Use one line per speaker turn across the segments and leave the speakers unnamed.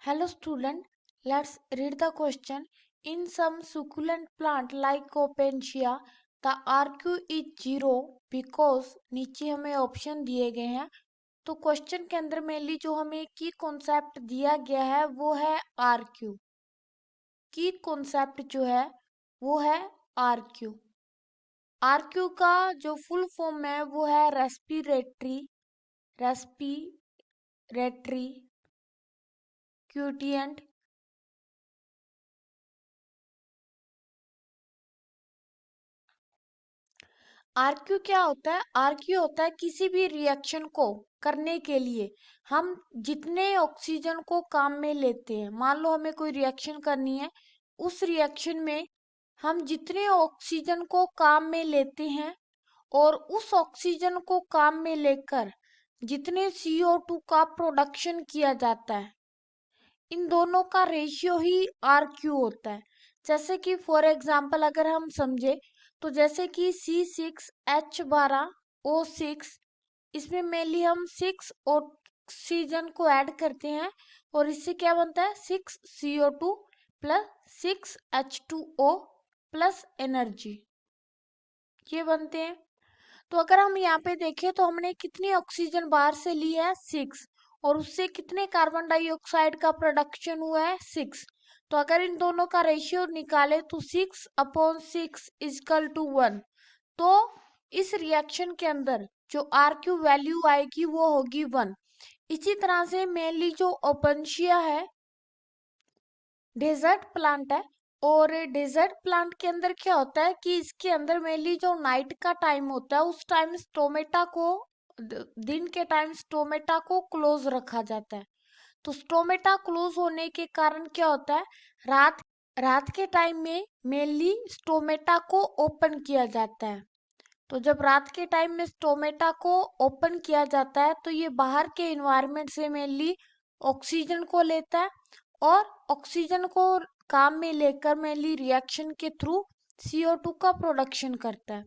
Hello student, let's read the question. In some succulent plant like Opensia, the RQ is 0 because नीचे हमें option दिए गए हैं। तो क्वेश्चन के अंदर मेनली जो हमें की कॉन्सेप्ट दिया गया है वो है RQ। की कॉन्सेप्ट जो है वो है RQ। RQ का जो फुल फॉर्म है वो है रेस्पिरेटरी क्यूटिएंट आरक्यू क्या होता है? आरक्यू होता है किसी भी रिएक्शन को करने के लिए हम जितने ऑक्सीजन को काम में लेते हैं। मान लो हमें कोई रिएक्शन करनी है, उस रिएक्शन में हम जितने ऑक्सीजन को काम में लेते हैं और उस ऑक्सीजन को काम में लेकर जितने CO2 का प्रोडक्शन किया जाता है, इन दोनों का रेशियो ही RQ होता है। जैसे कि फॉर एग्जाम्पल अगर हम समझे तो जैसे कि C6H12O6, इसमें मेनली हम 6 ऑक्सीजन को ऐड करते हैं और इससे क्या बनता है 6CO2 plus 6H2O plus energy, ये बनते हैं। तो अगर हम यहाँ पे देखें तो हमने कितनी ऑक्सीजन बाहर से ली है 6 और उससे कितने कार्बन डाइऑक्साइड का प्रोडक्शन हुआ है 6। तो अगर इन दोनों का रेशियो निकाले तो 6/6 इजकल टू 1। तो इस रिएक्शन के अंदर जो RQ वैल्यू आएगी वो होगी 1। इसी तरह से मेनली जो ओपेंशिया है डेजर्ट प्लांट है, और डेजर्ट प्लांट के अंदर क्या होता है कि इसके अंदर मेनली जो नाइट का टाइम होता है उस टाइम स्टोमेटा को दिन के टाइम स्टोमेटा को क्लोज रखा जाता है। तो स्टोमेटा क्लोज होने के कारण क्या होता है, रात रात के टाइम में मेनली स्टोमेटा को ओपन किया जाता है। तो जब रात के टाइम में स्टोमेटा को ओपन किया जाता है तो ये बाहर के इन्वायरमेंट से मेनली ऑक्सीजन को लेता है और ऑक्सीजन को काम में लेकर मेनली रिएक्शन के थ्रू CO2 का प्रोडक्शन करता है।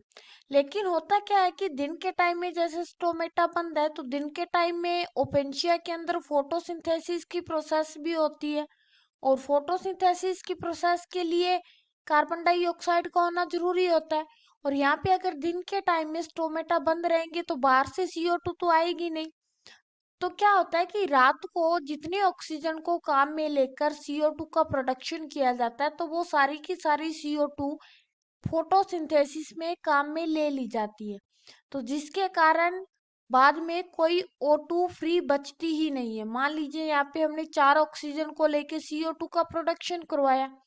लेकिन होता क्या है कि दिन के टाइम में जैसे स्टोमेटा बंद है तो दिन के टाइम में ओपेंशिया के अंदर फोटोसिंथेसिस की प्रोसेस भी होती है, और फोटोसिंथेसिस की प्रोसेस के लिए कार्बन डाइऑक्साइड का होना जरूरी होता है। और यहाँ पे अगर दिन के टाइम में स्टोमेटा बंद रहेंगे तो बाहर से CO2 तो आएगी नहीं। तो क्या होता है कि रात को जितने ऑक्सीजन को काम में लेकर CO2 का प्रोडक्शन किया जाता है तो वो सारी की सारी CO2 फोटोसिंथेसिस में काम में ले ली जाती है। तो जिसके कारण बाद में कोई O2 फ्री बचती ही नहीं है। मान लीजिए यहाँ पे हमने 4 ऑक्सीजन को लेके CO2 का प्रोडक्शन करवाया,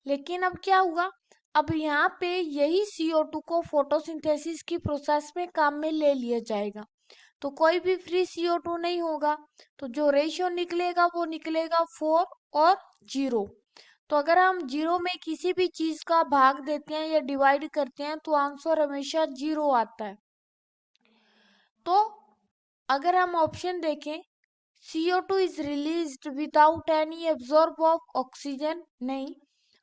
लेकिन अब क्या हुआ, अब यहाँ पे यही CO2 को फोटोसिंथेसिस की प्रोसेस में काम में ले लिया जाएगा, तो कोई भी फ्री CO2 नहीं होगा। तो जो रेशियो निकलेगा वो निकलेगा 4 और 0। तो अगर हम 0 में किसी भी चीज का भाग देते हैं या डिवाइड करते हैं तो आंसर हमेशा 0 आता है। तो अगर हम ऑप्शन देखें CO2 is released without any absorb of oxygen, नहीं,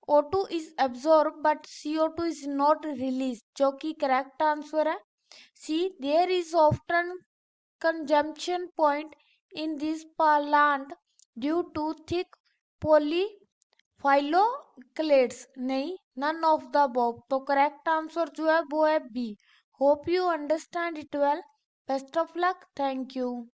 O2 is absorbed but CO2 is not released, जो कि करेक्ट आंसर है। C, there is often consumption point in this plant due to thick polyphylloclades, नहीं, none of the above। तो correct answer जो है वो है B। Hope you understand it well. Best of luck, thank you.